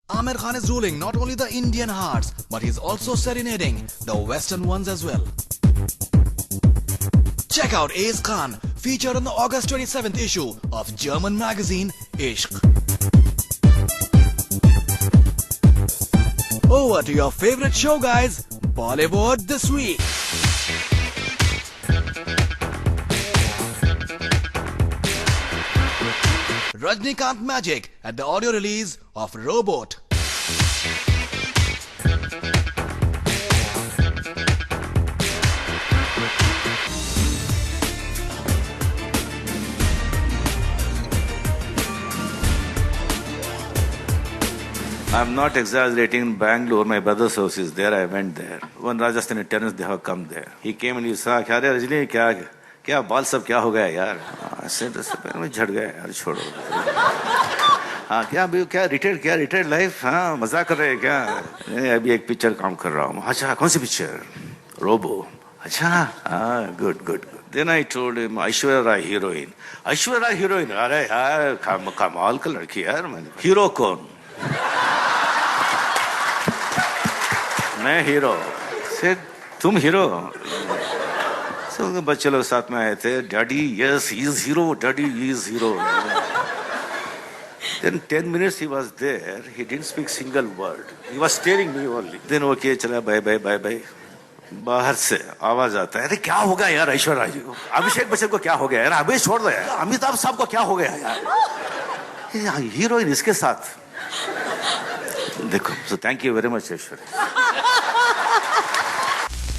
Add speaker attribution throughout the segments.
Speaker 1: Aamir Khan is ruling not only the Indian hearts, but he's also serenading the Western ones as well. Check out Ace Khan, featured on the August 27th issue of German magazine Ishq. Over to your favorite show, guys, Bollywood This Week. Rajnikant magic at the audio release of Robot.
Speaker 2: I'm not exaggerating. In Bangalore, my brother's house is there. I went there. One Rajasthani tenants, they have come there. He came and he said, "Kya re Rajni, kya baal sab kya ho gaya yaar?" I said, "मैं झड़ गया यार, छोड़ो." हाँ क्या अभी क्या retired life, हाँ मजाक कर रहे हैं क्या? नहीं अभी एक पिक्चर काम कर रहा हूँ. अच्छा कौन सी पिक्चर? रोबो. अच्छा हाँ good. Then I told him Aishwarya Rai heroine. Aishwarya Rai heroine. अरे यार कमाल का लड़की यार. हीरो कौन? मैं हीरो. से तुम हीरो? So बच्चे लोग साथ में आए थे. Daddy, yes, he is hero. Daddy, he is hero. Then 10 minutes he was there. He didn't speak single word. He was staring me only. Then okay, चला bye. बाहर से आवाज आता है, अरे क्या हो गया यार ऐश्वर्या जी को? अभिषेक बच्चन को क्या हो गया यार? अभी छोड़ दो यार. अमिताभ साहब को क्या हो गया यार? हीरोइन इसके साथ. देखो, so thank you very much, Aishwarya.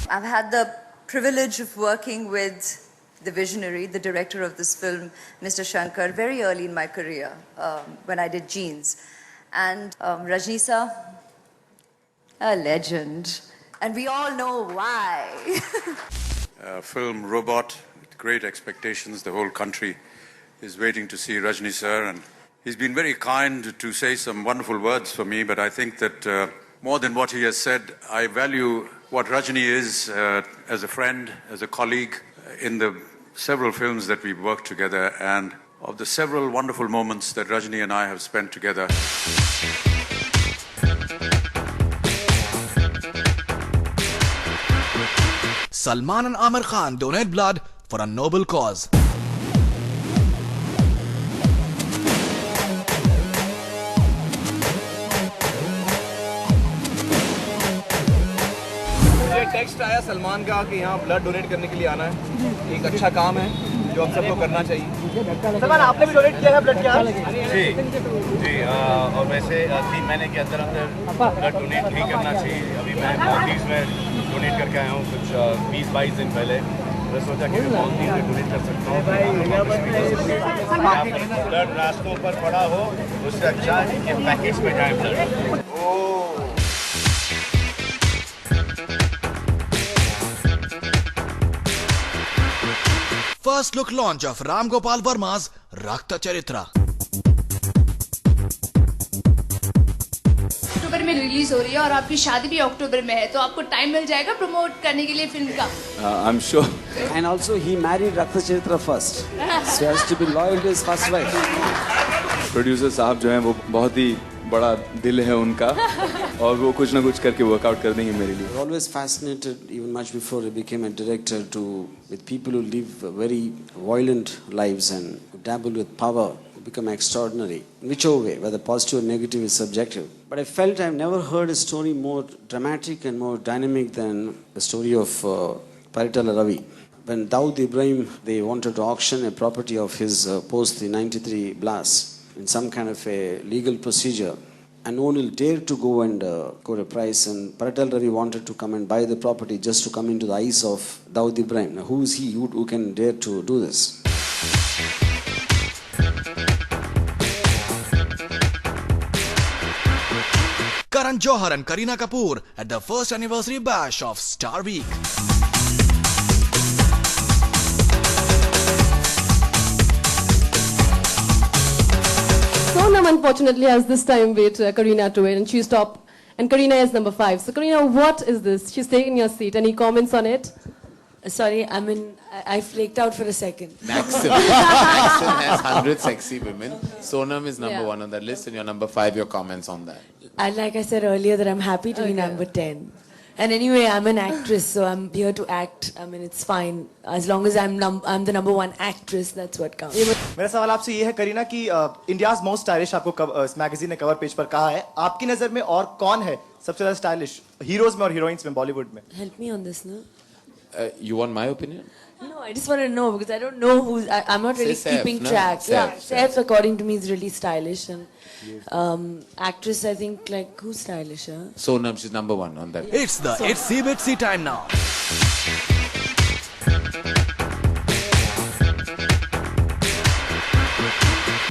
Speaker 3: I've had the privilege of working with the visionary, the director of this film, Mr. Shankar, very early in my career, when I did Jeans. And Rajnisa, a legend. And we all know why.
Speaker 4: Film Robot, with great expectations. The whole country is waiting to see Rajni sir. And he's been very kind to say some wonderful words for me, but I think that more than what he has said, I value what Rajni is as a friend, as a colleague, in the several films that we've worked together, and of the several wonderful moments that Rajni and I have spent together.
Speaker 1: Salman and Aamir Khan donate blood for a noble cause.
Speaker 5: Text आया सलमान का कि यहाँ blood donate करने के लिए आना है. एक अच्छा काम है जो हम सबको करना चाहिए. सलमान आपने भी डोनेट किया है ब्लड क्या?
Speaker 6: जी और वैसे 3 महीने के अंदर ब्लड डोनेट ही करना चाहिए. अभी मैं मालदीव्स में डोनेट करके आया हूँ कुछ 20-22 दिन पहले. मैं सोचा कि मैं मालदीव में डोनेट कर सकता हूँ. ब्लड रास्तों पर पड़ा हो उससे अच्छा है कि पैकेज में जाए blood.
Speaker 1: First look launch of Ram Gopal Verma's Rakta Charitra.
Speaker 7: अक्टूबर में रिलीज हो रही है और आपकी शादी भी अक्टूबर में है, तो आपको टाइम मिल जाएगा प्रमोट करने के लिए फिल्म का?
Speaker 8: I'm sure. And also he married Rakta Charitra first, so has to be loyal to his first wife.
Speaker 9: Producer साहब जो हैं वो बहुत ही बड़ा दिल है उनका और वो कुछ ना कुछ करके वर्कआउट कर देंगे मेरे लिए.
Speaker 8: Always fascinated, even much before he became a director, with people who live very violent lives and dabble with power, become extraordinary. In whichever way, whether positive or negative is subjective. But I felt I've never heard a story more dramatic and more dynamic than the story of Paritala Ravi. When Dawood Ibrahim, they wanted to auction a property of his post the 93 blast in some kind of a legal procedure, and no one will dare to go and quote a price, and Paritala Ravi wanted to come and buy the property just to come into the eyes of Dawood Ibrahim. Now, who is he who can dare to do this?
Speaker 1: Karan Johar and Kareena Kapoor at the first anniversary bash of Star Week.
Speaker 10: Sonam unfortunately has this time with Kareena to it, and she's top, and Kareena is number 5. So Kareena, what is this? She's taking your seat. Any comments on it?
Speaker 11: Sorry, I flaked out for a second.
Speaker 12: Maxim has 100 sexy women. Sonam is number 1 on that list, and you're number 5. Your comments on that?
Speaker 11: And like I said earlier, that I'm happy to be number 10. And anyway, I'm an actress, so I'm here to act. I mean, it's fine. As long as I'm the number 1 actress, that's what counts.
Speaker 5: मेरा सवाल आपसे ये है करीना कि India's most stylish आपको इस magazine ने cover page पर कहा है. आपकी नजर में और कौन है सबसे ज्यादा स्टाइलिश हीरोज में और हीरोइंस में बॉलीवुड में?
Speaker 11: Help me on this, no?
Speaker 12: You want my opinion?
Speaker 11: No, I just want to know because I don't know who's. I'm not really
Speaker 12: Say
Speaker 11: keeping
Speaker 12: Saif,
Speaker 11: track.
Speaker 12: no?
Speaker 11: Yeah,
Speaker 12: Saif.
Speaker 11: Saif according to me is really stylish, and actress I think like who's stylish? Huh?
Speaker 12: Sonam, she's number 1 on that.
Speaker 1: It's the Itsy Bitsy time now.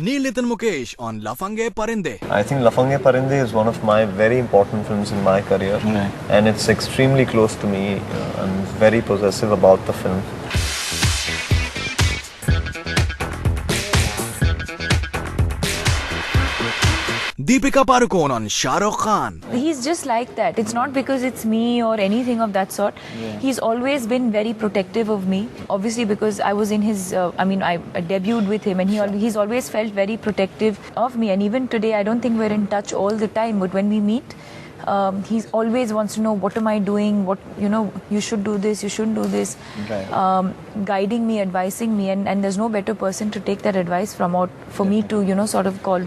Speaker 1: Neil Nitin Mukesh on Lafange Parinde.
Speaker 13: I think Lafange Parinde is one of my very important films in my career, and it's extremely close to me. I'm very possessive about the film.
Speaker 1: Deepika Padukone on Shah Rukh Khan.
Speaker 14: He's just like that. It's not because it's me or anything of that sort. He's always been very protective of me. Obviously because I was in his, I debuted with him, and he's always felt very protective of me. And even today, I don't think we're in touch all the time, but when we meet, he always wants to know what am I doing, what, you should do this, you shouldn't do this, guiding me, advising me, and there's no better person to take that advice from out for me to, sort of call.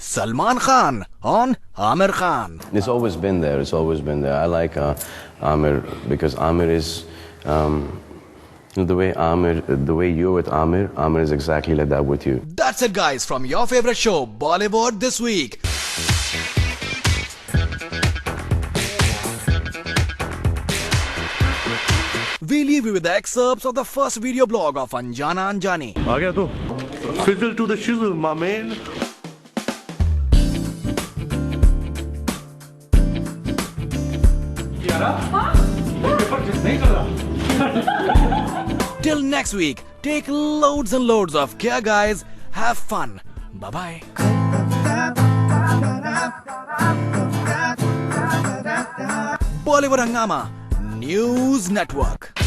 Speaker 1: Salman Khan on Aamir Khan.
Speaker 15: It's always been there. It's always been there. I like Aamir because Aamir is the way you're with Aamir. Aamir is exactly like that with you.
Speaker 1: That's it, guys, from your favorite show, Bollywood This Week. We leave you with the excerpts of the first video blog of Anjana Anjani.
Speaker 16: आ गया तो fizzle to the shizzle, my man.
Speaker 1: Till next week, take loads and loads of care, guys. Have fun. Bye-bye. Bollywood Hangama News Network.